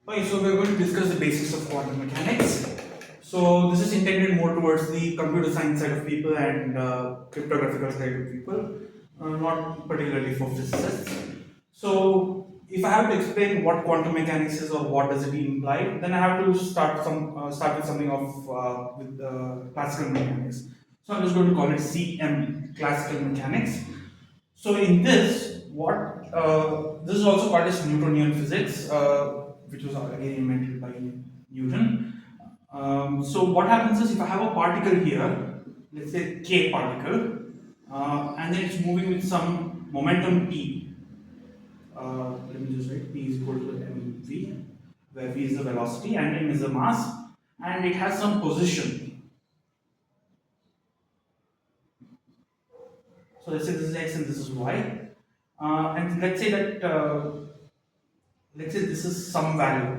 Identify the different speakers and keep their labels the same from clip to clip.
Speaker 1: Okay, so we're going to discuss the basics of quantum mechanics. So this is intended more towards the computer science side of people and cryptographical side of people, not particularly for physicists. So if I have to explain what quantum mechanics is or what does it imply, then I have to start with something of with classical mechanics. So I'm just going to call it CM, classical mechanics. So in this, what this is also called as Newtonian physics, which was again invented by Newton. So what happens is if I have a particle here, let's say K particle, and then it's moving with some momentum P. Let me just write P is equal to mv, where v is the velocity and m is the mass, and it has some position. So let's say this is x and this is y, and let's say that let's say this is some value.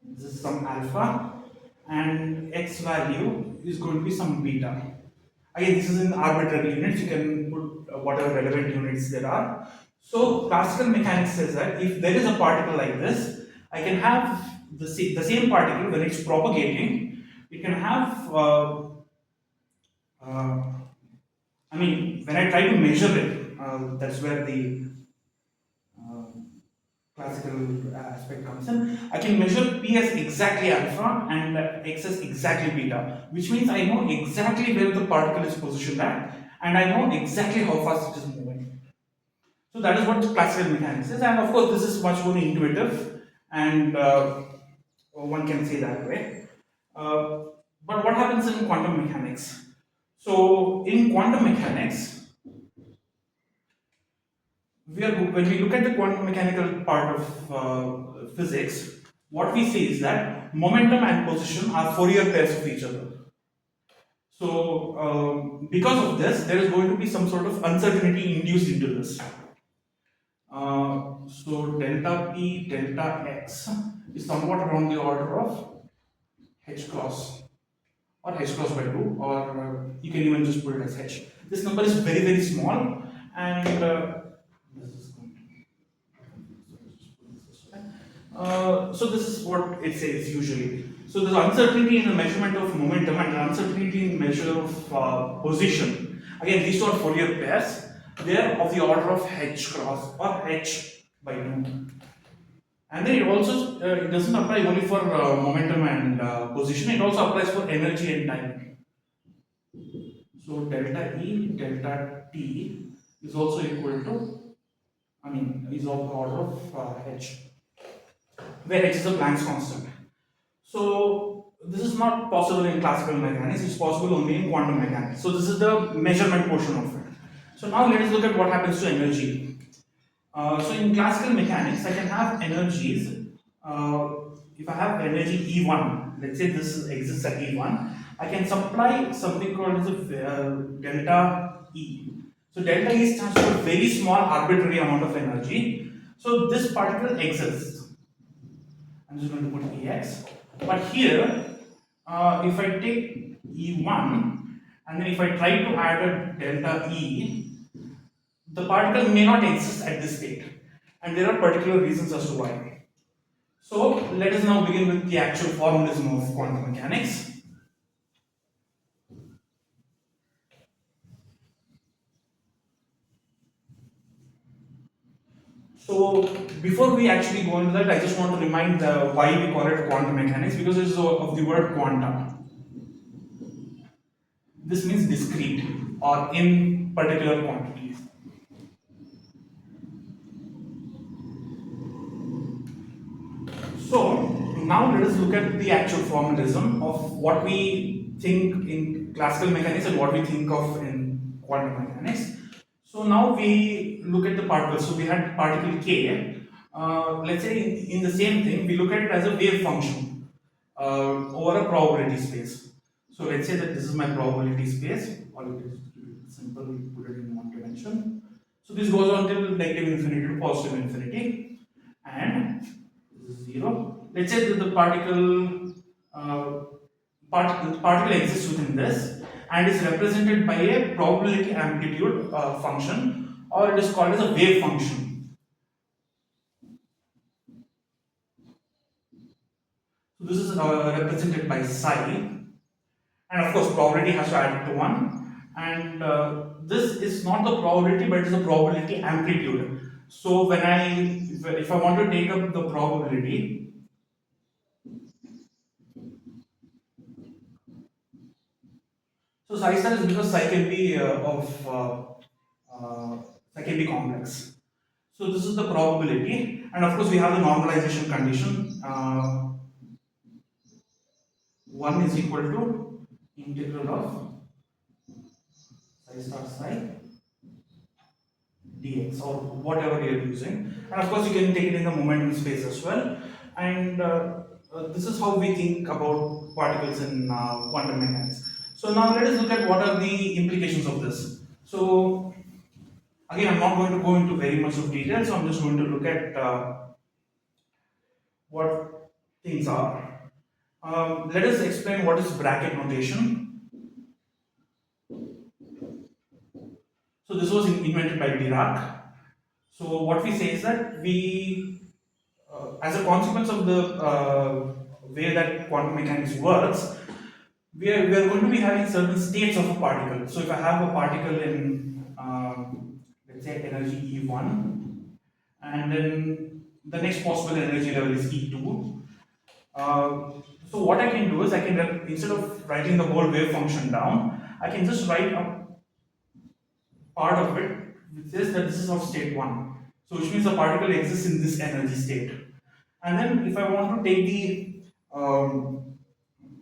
Speaker 1: This is some alpha, and x value is going to be some beta. Again, this is in arbitrary units. You can put whatever relevant units there are. So classical mechanics says that if there is a particle like this, I can have the same particle when it's propagating. It can have uh, I mean, when I try to measure it, that's where the uh, classical aspect comes in. I can measure P as exactly alpha and X as exactly beta, which means I know exactly where the particle is positioned at, and I know exactly how fast it is moving. So that is what classical mechanics is, and of course, this is much more intuitive, and one can say that way. Uh, but what happens in quantum mechanics? So in quantum mechanics, when we look at the quantum mechanical part of physics, what we see is that momentum and position are Fourier pairs of each other. So because of this, there is going to be some sort of uncertainty induced into this. So delta p delta x is somewhat around the order of h cross or h cross by 2, or you can even just put it as h. This number is very very small, and this is going to so this is what it says usually. So there's uncertainty in the measurement of momentum and uncertainty in measure of position. Again, these two are Fourier pairs. They are of the order of h cross or h by 2. And then it doesn't apply only for momentum and position. It also applies for energy and time. So delta E delta T is also equal to, I mean, is of the order of h, where h is a Planck's constant. So this is not possible in classical mechanics, it's possible only in quantum mechanics. So this is the measurement portion of it. So now let us look at what happens to energy. So in classical mechanics, I can have energies. If I have energy E1, let's say this exists at E1, I can supply something called as a delta E. So delta E stands for very small arbitrary amount of energy. So this particle exists. I'm just going to put EX. But here, if I take E1 and then if I try to add a delta E, the particle may not exist at this state. And there are particular reasons as to why. So let us now begin with the actual formalism of quantum mechanics. So before we actually go into that, I just want to remind why we call it quantum mechanics, because it is of the word quanta. This means discrete or in particular quantities. So now let us look at the actual formalism of what we think in classical mechanics and what we think of in quantum mechanics. So now we look at the particles. So we had particle k. Let's say in the same thing, we look at it as a wave function over a probability space. So let's say that this is my probability space, or it is simple, we put it in one dimension. So this goes on till negative infinity to positive infinity, and this is 0. Let's say that the particle exists within this and is represented by a probability amplitude function, or it is called as a wave function. So this is represented by psi, and of course probability has to add to 1, and this is not the probability but it is a probability amplitude. So when if I want to take up the probability, so psi star is because psi can be psi can be complex. So this is the probability, and of course we have the normalization condition. 1 is equal to integral of psi star psi dx, or whatever you are using, and of course you can take it in the momentum space as well. And this is how we think about particles in quantum mechanics. So now let us look at what are the implications of this. So again, I'm not going to go into very much of detail, so I'm just going to look at what things are. Let us explain what is bracket notation. So this was invented by Dirac. So what we say is that as a consequence of the way that quantum mechanics works, we are going to be having certain states of a particle. So if I have a particle in, let's say, energy E1, and then the next possible energy level is E2. So what I can do is instead of writing the whole wave function down, I can just write a part of it which says that this is of state 1. So which means the particle exists in this energy state. And then if I want to take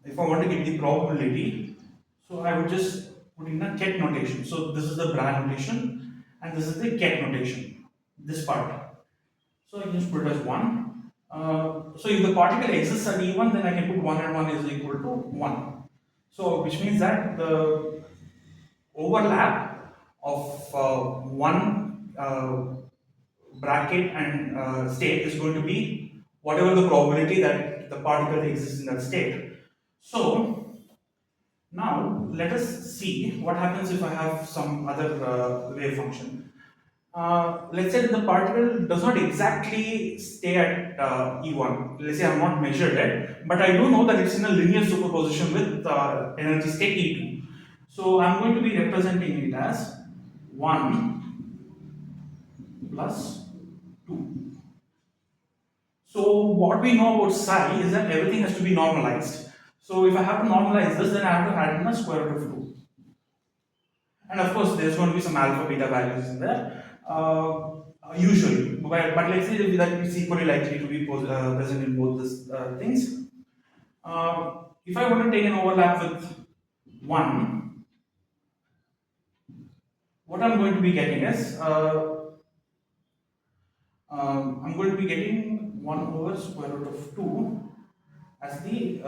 Speaker 1: if I want to get the probability, so I would just put in a ket notation. So this is the bra notation and this is the ket notation, this part. So I can just put it as 1. So if the particle exists at E1, then I can put 1 and 1 is equal to 1. So which means that the overlap of one bracket and state is going to be whatever the probability that the particle exists in that state. So now let us see what happens if I have some other wave function. Let's say that the particle does not exactly stay at E1. Let's say I have not measured it, but I do know that it's in a linear superposition with energy state E2. So I'm going to be representing it as 1 plus 2. So what we know about psi is that everything has to be normalized. So if I have to normalize this, then I have to add in a square root of 2. And of course, there's going to be some alpha beta values in there, usually. But let's say that it's equally likely to be present in both these things. If I want to take an overlap with 1, what I'm going to be getting is I'm going to be getting 1 over square root of 2 as the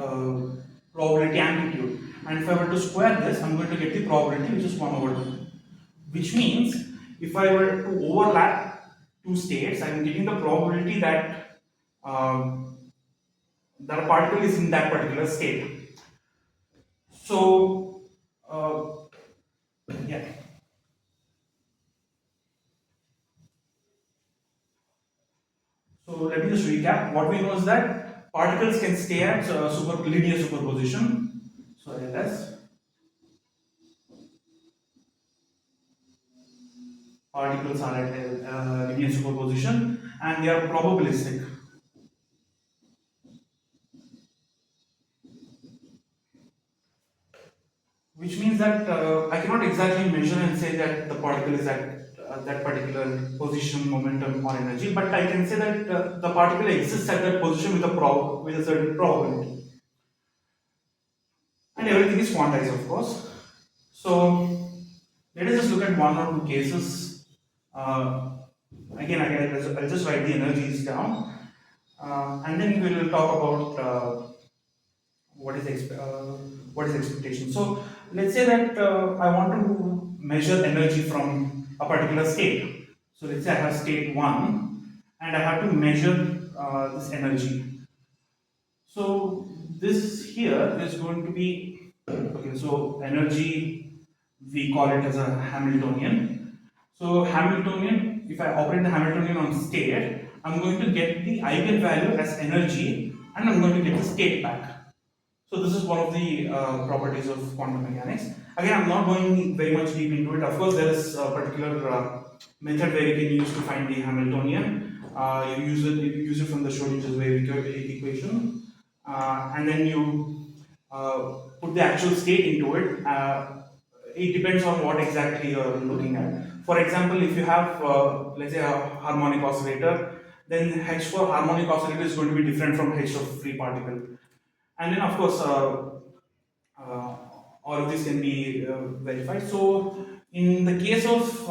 Speaker 1: probability amplitude. And if I were to square this, I'm going to get the probability which is 1 over 2. Which means if I were to overlap two states, I'm getting the probability that that a particle is in that particular state. So, yeah. So let me just recap. What we know is that particles can stay at linear superposition. So LS, particles are at linear superposition and they are probabilistic. Which means that I cannot exactly measure and say that the particle is at that particular position, momentum, or energy, but I can say that the particle exists at that position with a certain probability, and everything is quantized, of course. So let us just look at one or two cases. Again, I'll just write the energies down, and then we will talk about what is what is expectation. So let's say that I want to measure energy from a particular state. So let's say I have state 1 and I have to measure this energy. So this here is going to be, okay, so energy, we call it as a Hamiltonian. So Hamiltonian, if I operate the Hamiltonian on state, I'm going to get the eigenvalue as energy, and I'm going to get the state back. So this is one of the properties of quantum mechanics. Again, I'm not going very much deep into it. Of course, there is a particular method where you can use to find the Hamiltonian. You use it from the Schrödinger's wave equation, and then you put the actual state into it. It depends on what exactly you're looking at. For example, if you have, let's say, a harmonic oscillator, then H for harmonic oscillator is going to be different from H of free particle. And then, of course, uh, all of this can be verified. So, in the case of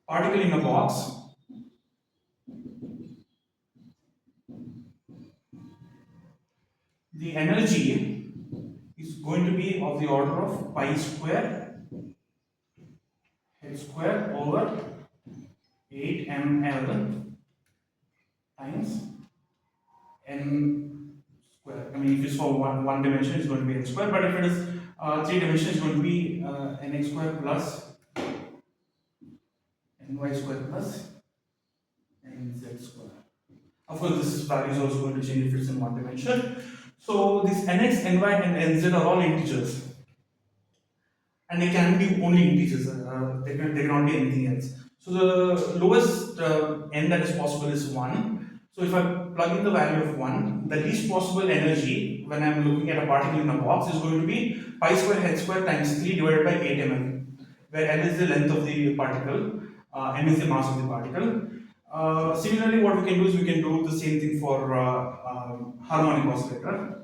Speaker 1: particle in a box, the energy is going to be of the order of pi square h square over 8 ml times n square. I mean, if it's for one dimension, it's going to be n square, but if it is three dimensions, it's going to be nx square plus ny square plus nz square. Of course, this value is also going to change if it's in one dimension. So this nx, ny, and nz are all integers, and they can be only integers. They cannot be anything else. So the lowest n that is possible is 1. So if I plug in the value of 1, the least possible energy when I'm looking at a particle in a box is going to be pi square h square times 3 divided by 8 mm, where m is the length of the particle, m is the mass of the particle. Similarly, what we can do is we can do the same thing for harmonic oscillator.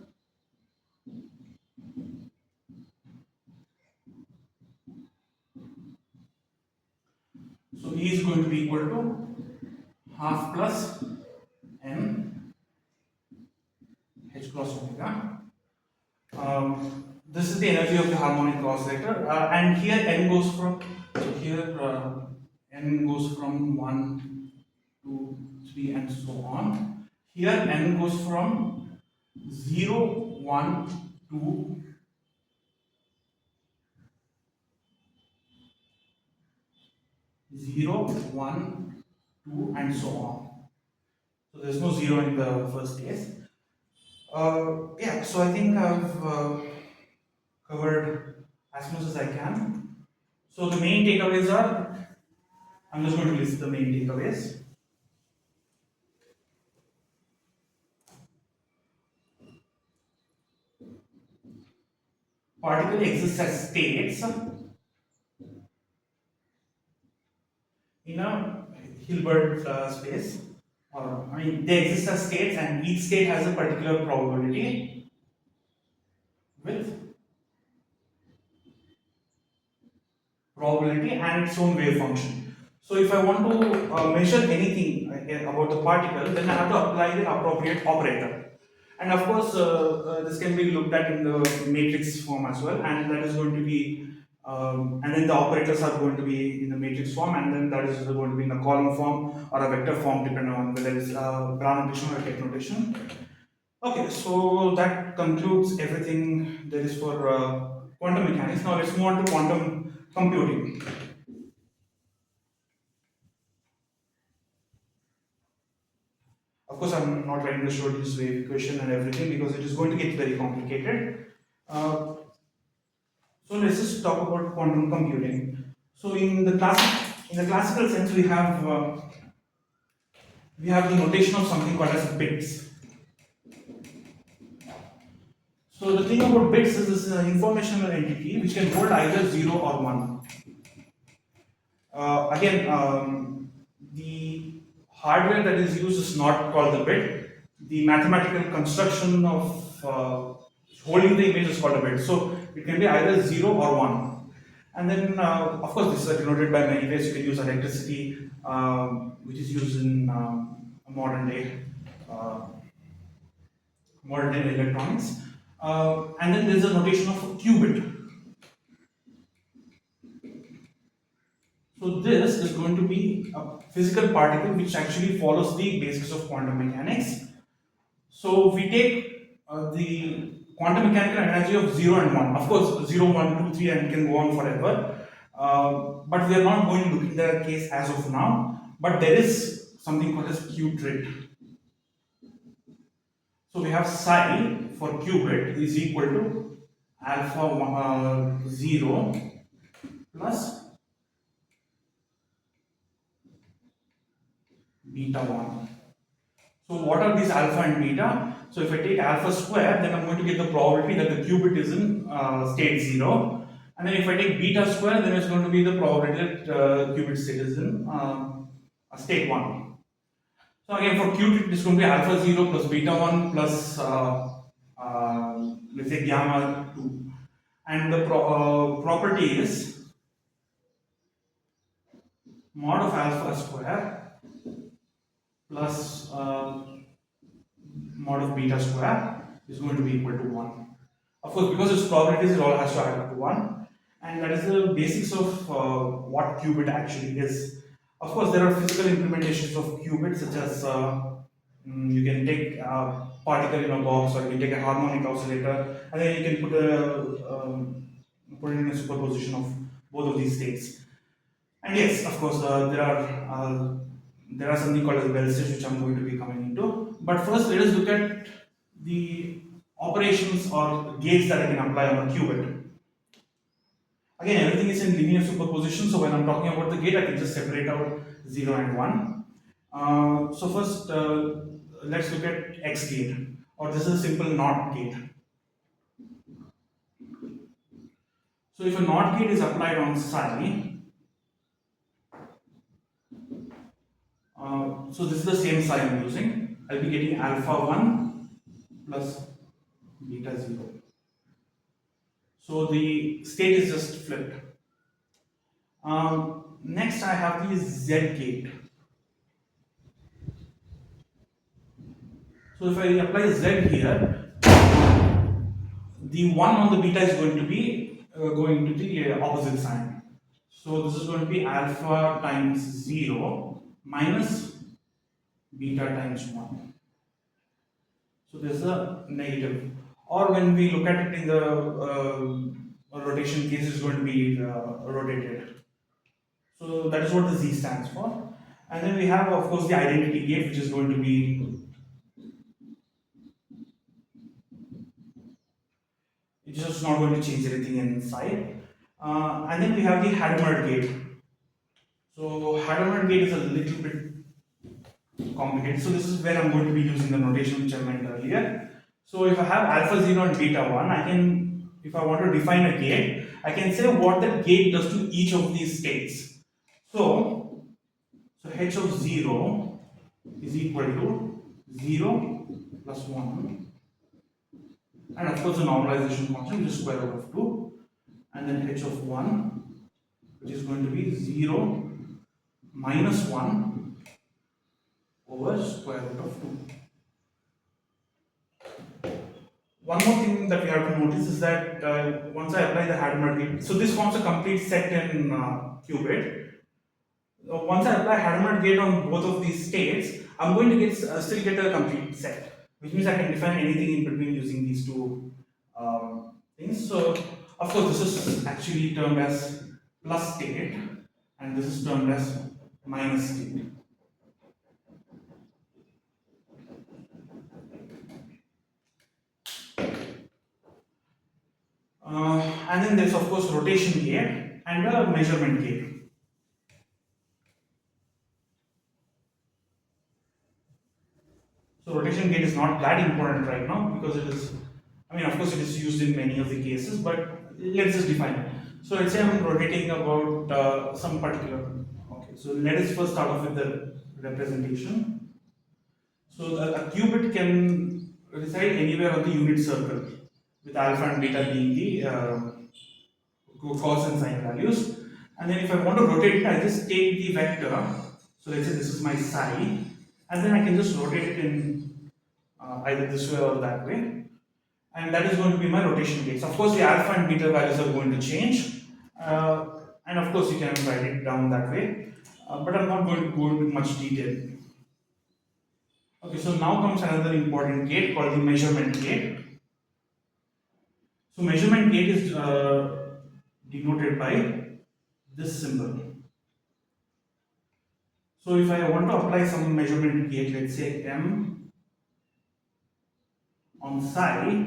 Speaker 1: So E is going to be equal to half plus m h cross omega. This is the energy of the harmonic oscillator, and here n goes from n goes from 1 to 3 and so on. Here n goes from 0, 1, 2, 0, 1, 2, and so on. So there's no 0 in the first case. Yeah, so I think I've covered as much as I can. So the main takeaways are, I'm just going to list the main takeaways. Particle exists as states in a Hilbert space. I mean, they exist as states, and each state has a particular probability and its own wave function. So if I want to measure anything about the particle, then I have to apply the appropriate operator. And of course, this can be looked at in the matrix form as well, and that is going to be, and then the operators are going to be in the matrix form, and then that is going to be in a column form or a vector form, depending on whether it's Brown notation or Tate notation. Okay, so that concludes everything there is for quantum mechanics. Now let's move on to quantum computing. Of course, I'm not writing the Schrödinger's wave equation and everything because it is going to get very complicated. So let's just talk about quantum computing. So in the classical sense, we have the notation of something called as bits. So the thing about bits is this is an informational entity which can hold either 0 or 1. Again, the hardware that is used is not called the bit. The mathematical construction of holding the image is called a bit. So it can be either 0 or 1. And then, of course, this is denoted by many ways. You can use electricity, which is used in modern day electronics. And then there is a notation of a qubit. So this is going to be a physical particle which actually follows the basics of quantum mechanics. So we take the quantum mechanical energy of 0 and 1. Of course, 0, 1, 2, 3 and can go on forever. But we are not going to look in that case as of now. But there is something called as qubit. So we have psi for qubit is equal to alpha 0 plus beta 1. So what are these alpha and beta? So if I take alpha square, then I'm going to get the probability that the qubit is in state 0. And then if I take beta square, then it's going to be the probability that qubit state is in state 1. So again, for qubit, it's going to be alpha 0 plus beta 1 plus let's say gamma 2. And the property is mod of alpha square plus mod of beta square is going to be equal to 1. Of course, because it's probabilities, it all has to add up to 1. And that is the basics of what qubit actually is. Of course, there are physical implementations of qubit, such as you can take a particle in a box, or you can take a harmonic oscillator, and then you can put it in a superposition of both of these states. And yes, of course, there are something called as Bell states, which I'm going to be coming into. But first, let us look at the operations or gates that I can apply on a qubit. Again, everything is in linear superposition, so when I'm talking about the gate, I can just separate out 0 and 1. So first, let's look at X gate, or this is a simple NOT gate. So if a NOT gate is applied on psi, so this is the same psi I'm using. I'll be getting alpha 1 plus beta 0. So the state is just flipped. Next, I have the Z gate. So if I apply Z here, the 1 on the beta is going to be going to the opposite sign. So this is going to be alpha times 0 minus beta times 1. So this is a negative. Or when we look at it in the rotation case, it's going to be rotated. So that is what the Z stands for. And then we have, of course, the identity gate, which is going to be, it's just not going to change anything inside. And then we have the Hadamard gate. So Hadamard gate is a little bit complicated. So this is where I'm going to be using the notation which I meant earlier. So if I have alpha 0 and beta 1, I can, if I want to define a gate, I can say what the gate does to each of these states. So h of 0 is equal to 0 plus 1, and of course the normalization constant, which is square root of 2, and then h of 1, which is going to be 0 minus 1 over square root of 2. One more thing that we have to notice is that once I apply the Hadamard gate, so this forms a complete set in qubit. Once I apply Hadamard gate on both of these states, I'm going to get still get a complete set, which means I can define anything in between using these two things. So, of course, this is actually termed as plus state, and this is termed as minus state. And then there's, of course, rotation gate and a measurement gate. So rotation gate is not that important right now because it is, I mean, of course, it is used in many of the cases, but let's just define it. So let's say I'm rotating about some particular. Okay, so let us first start off with the representation. So a qubit can reside anywhere on the unit circle, with alpha and beta being the cos and sine values. And then if I want to rotate it, I just take the vector. So let's say this is my psi, and then I can just rotate it in either this way or that way, and that is going to be my rotation gates. Of course, the alpha and beta values are going to change, and of course you can write it down that way, but I'm not going to go into much detail. Okay, so now comes another important gate called the measurement gate. So measurement gate is denoted by this symbol. So if I want to apply some measurement gauge, let's say M on psi,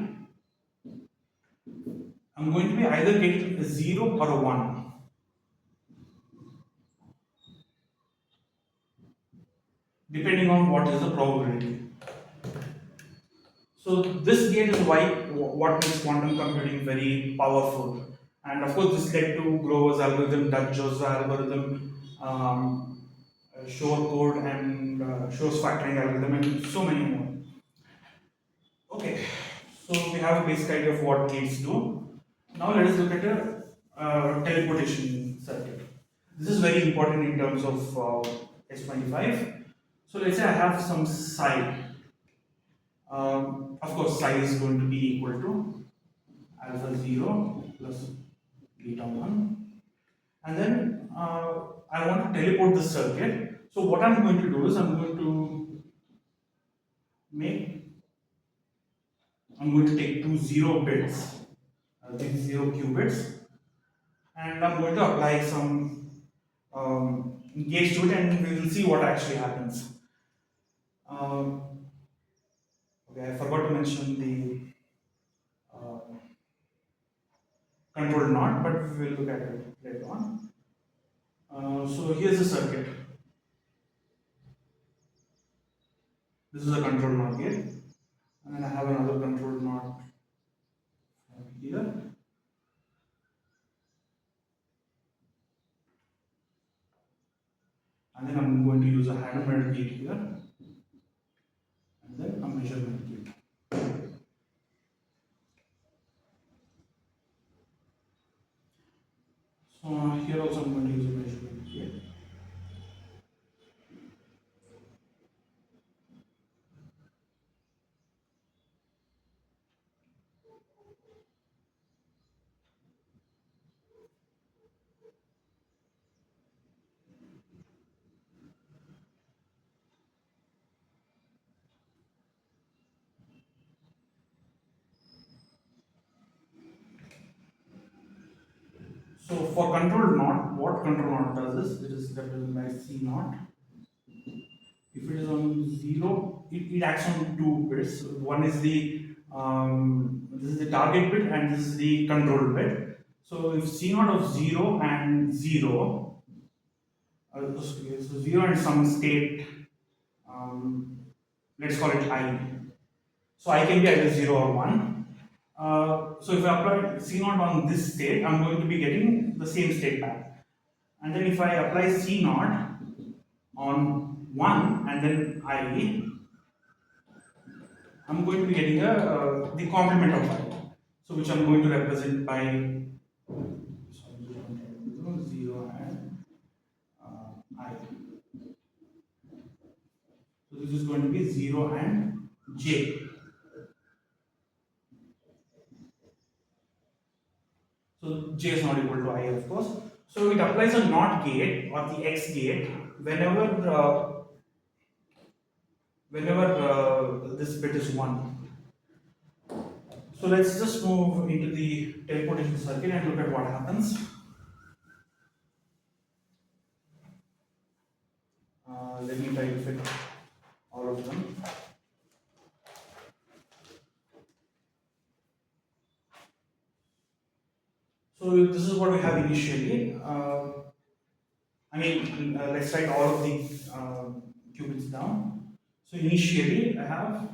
Speaker 1: I'm going to be either getting a 0 or a 1, depending on what is the probability. So this gate is why what makes quantum computing very powerful. And of course, this led to Grover's algorithm, Dutch's algorithm, Shor code, and Shor's factoring algorithm, and so many more. Okay, so we have a basic idea of what gates do. Now let us look at a teleportation circuit. This is very important in terms of S25. So let's say I have some psi. Of course, psi is going to be equal to alpha 0 plus beta 1. And then I want to teleport this circuit. So what I'm going to do is make I'm going to take two 0 bits, these 0 qubits, and I'm going to apply some gauge to it, and we will see what actually happens. Um, okay, I forgot to mention the uh, control knot, but we will look at it later on. So here's the circuit. This is a control knot gate, and then I have another control knot here, and then I'm going to use a Hadamard gate here, and then a measurement gate. So here also I'm going to use a measurement gate. So for control knot, what control knot does is it is represented by C naught. If it is on 0, it acts on two bits. One is the this is the target bit, and this is the control bit. So if C naught of 0 and 0, okay, so 0 and some state, um, let's call it I. So I can be either 0 or 1. So if I apply C naught on this state, I'm going to be getting the same state back. And then if I apply C naught on 1 and then I, I'm going to be getting the complement of I. So which I'm going to represent by 0 and I. So this is going to be 0 and J. So J is not equal to I, of course. So it applies a NOT gate or the X gate whenever this bit is 1. So let's just move into the teleportation circuit and look at what happens. Let me try to fit all of them. So this is what we have initially. Let's write all of the qubits down. So initially I have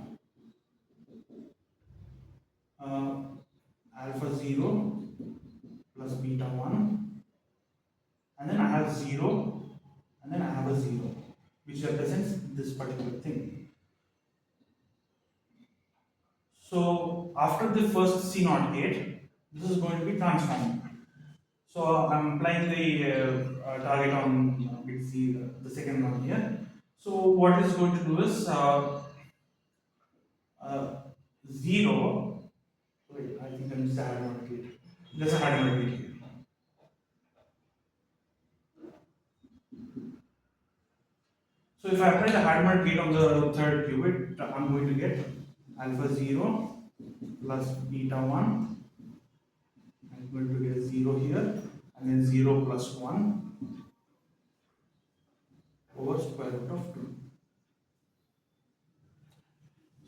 Speaker 1: uh, alpha 0 plus beta 1, and then I have 0, and then I have a 0, which represents this particular thing. So after the first C naught gate, this is going to be transformed. So I'm applying the target on bit C, the second one here. So what it's going to do is uh, 0. Wait, I think I missed the Hadamard gate. There's a Hadamard gate here. So if I apply the Hadamard gate on the third qubit, I'm going to get alpha 0 plus beta 1. I'm going to get 0 here, and then 0 plus 1. over square root of 2.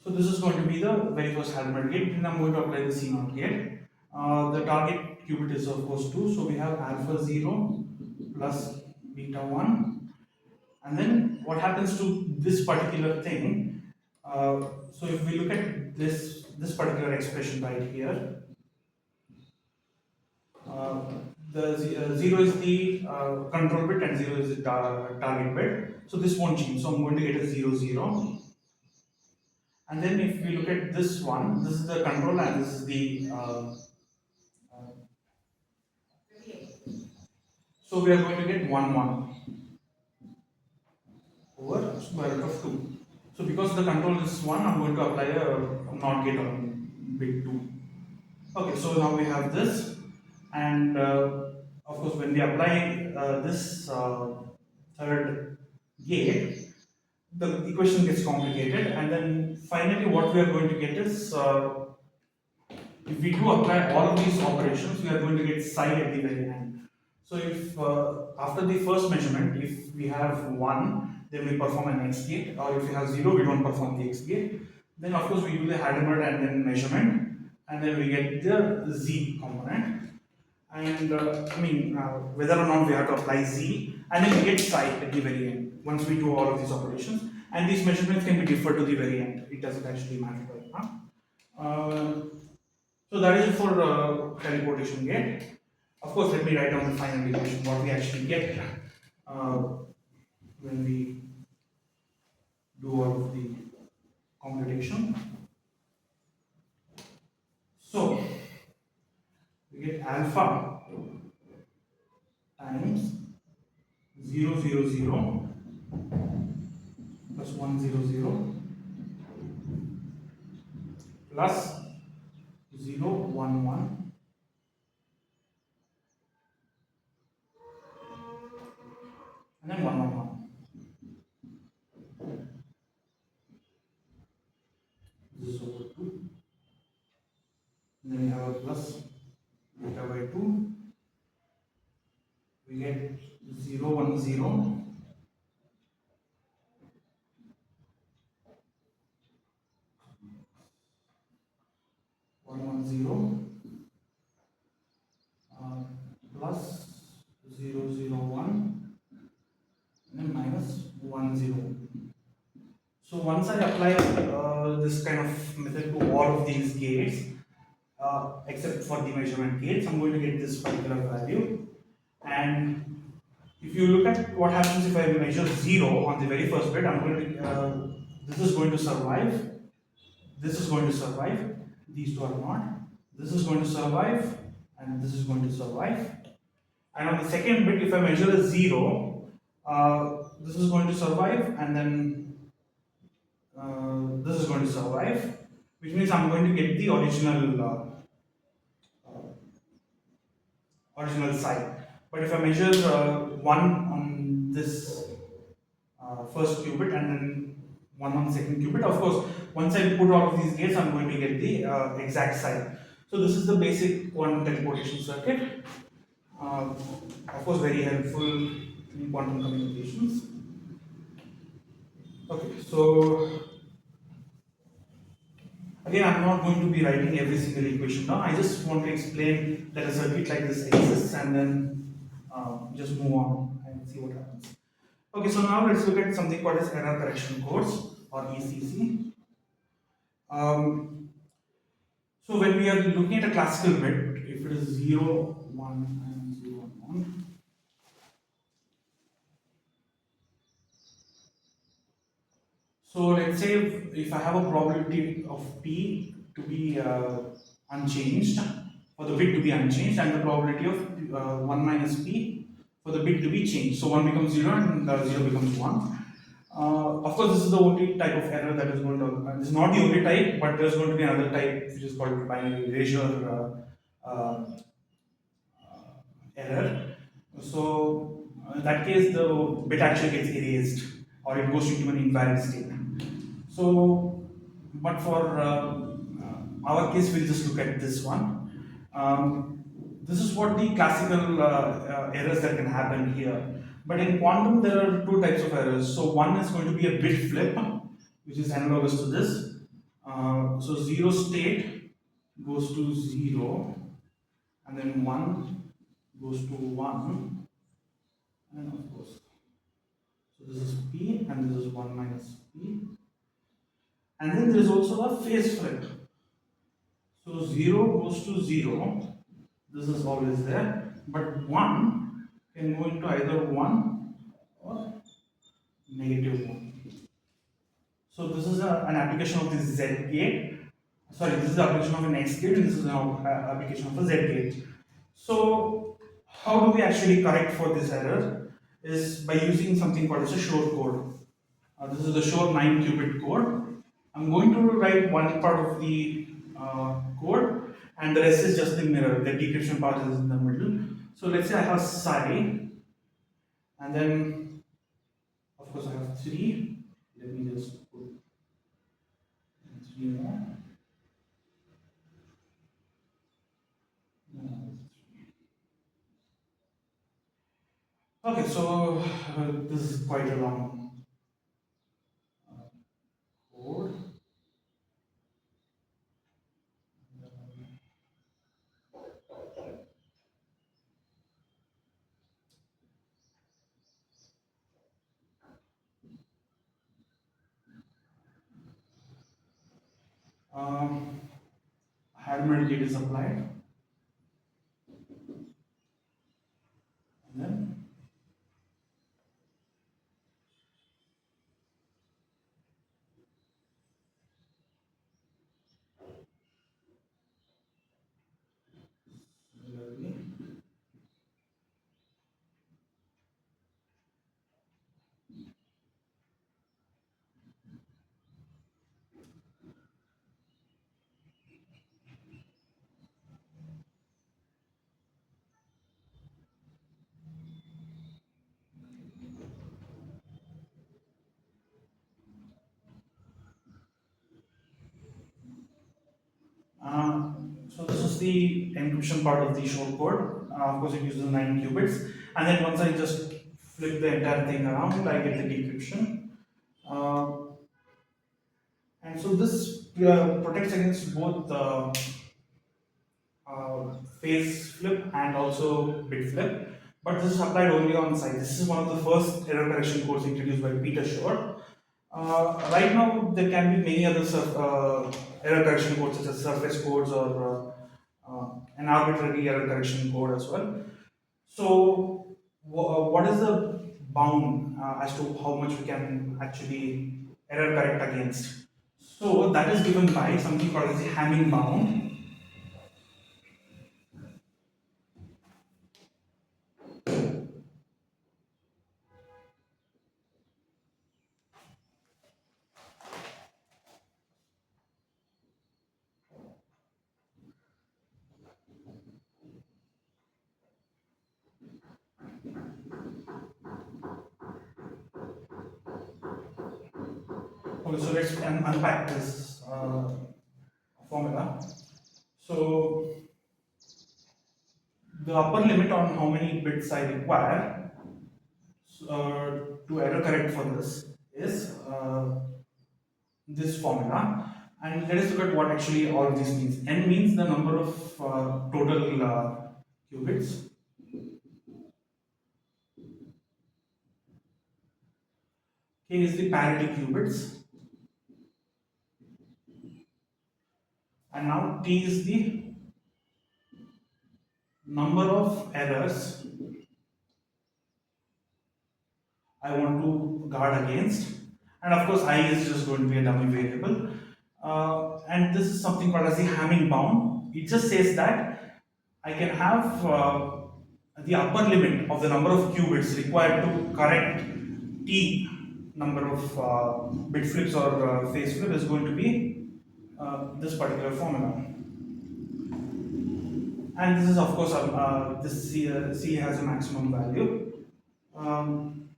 Speaker 1: So this is going to be the very first Hadamard gate. Then I'm going to apply the C naught gate. The target qubit is of course 2. So we have alpha 0 plus beta 1. And then what happens to this particular thing? So if we look at this particular expression right here, uh, the 0 is the control bit and 0 is the target bit. So this won't change. So I'm going to get a 0 0. And then if we look at this one, this is the control and this is the uh, so we are going to get 1 1 over square root of 2. So because the control is 1, I'm going to apply a NOT gate on bit 2. Okay, so now we have this, and of course when we apply this third gate, the equation gets complicated, and then finally what we are going to get is if we do apply all of these operations, we are going to get psi at the very end. So if after the first measurement, if we have 1, then we perform an X gate, or if we have 0, we don't perform the X gate. Then of course we do the Hadamard and then measurement, and then we get the Z component. And whether or not we have to apply Z, and then we get psi at the very end, once we do all of these operations. And these measurements can be deferred to the very end, it doesn't actually matter right now. So that is it for teleportation gate. Of course, let me write down the final equation, what we actually get uh, when we do all of the computation. So we get alpha times 0 0 0 plus 1 0 0 plus 0 1 1 and then 1 1 1. This is over 2. And then we have a plus beta by 2. We get 0 1 0 1 1 0 plus 0 0 1 and then minus 1 0. So once I apply this kind of method to all of these gates, except for the measurement gates, I'm going to get this particular value. And if you look at what happens if I measure 0 on the very first bit, I'm going to this is going to survive, this is going to survive, these two are not, this is going to survive, and this is going to survive. And on the second bit, if I measure a 0, this is going to survive, and then this is going to survive, which means I'm going to get the original side. But if I measure 1 on this first qubit and then 1 on the second qubit, of course, once I put all of these gates, I'm going to get the exact side. So this is the basic quantum teleportation circuit. Of course, very helpful in quantum communications. Okay, so again, I'm not going to be writing every single equation now. I just want to explain that a circuit like this exists and then just move on and see what happens. Okay, so now let's look at something called as error correction codes or ECC. So when we are looking at a classical bit, if it is 0, 1 and 0, 1, so let's say if I have a probability of P to be unchanged, for the bit to be unchanged, and the probability of 1 minus P for the bit to be changed. So 1 becomes 0 and 0 becomes 1. Of course, this is the only type of error that is going to, this is not the only type, but there's going to be another type which is called binary erasure error. So in that case, the bit actually gets erased or it goes into an invalid state. So, but for our case, we'll just look at this one. This is what the classical errors that can happen here. But in quantum, there are two types of errors. So one is going to be a bit flip, which is analogous to this. So zero state goes to zero, and then one goes to one, and of course, so this is p, and this is one minus p, and then there is also a phase flip. So 0 goes to 0, this is always there, but 1 can go into either 1 or negative 1. So this is an application of this Z gate. Sorry, this is the application of an X gate, and this is an application of a Z gate. So how do we actually correct for this error? Is by using something called as a short code. This is the short 9-qubit code. I'm going to write one part of the code, and the rest is just the mirror. The decryption part is in the middle. So let's say I have psi, and then of course I have 3. Let me just put 3 more. Okay, so this is quite a long code. Um, Hadmer gate is applied, and then similarly. So this is the encryption part of the short code. Of course, it uses 9 qubits, and then once I just flip the entire thing around, I get the decryption. Uh, and so this protects against both phase flip and also bit flip. But this is applied only on site. This is one of the first error correction codes introduced by Peter Shor. Right now, there can be many other error correction codes such as surface codes or an arbitrary error correction code as well. So, what is the bound as to how much we can actually error correct against? So, that is given by something called as the Hamming bound. Okay, so let's unpack this formula. So, the upper limit on how many bits I require to error correct for this is this formula, and let us look at what actually all of this means. N means the number of total qubits. K is the parity qubits, and now T is the number of errors I want to guard against, and of course I is just going to be a dummy variable. And this is something called as the Hamming bound. It just says that I can have the upper limit of the number of qubits required to correct T number of bit flips or phase flip is going to be this particular formula. And this is of course this C has a maximum value. Um,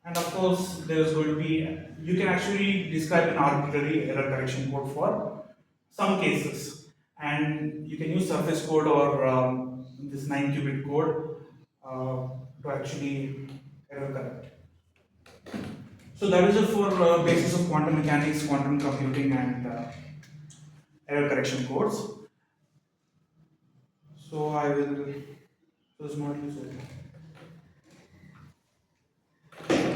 Speaker 1: and of course, there is going to be, you can actually describe an arbitrary error correction code for some cases. And you can use surface code or this 9-qubit code to actually Error correct. So that is it for basis of quantum mechanics, quantum computing, and error correction codes. So I will. Those modules.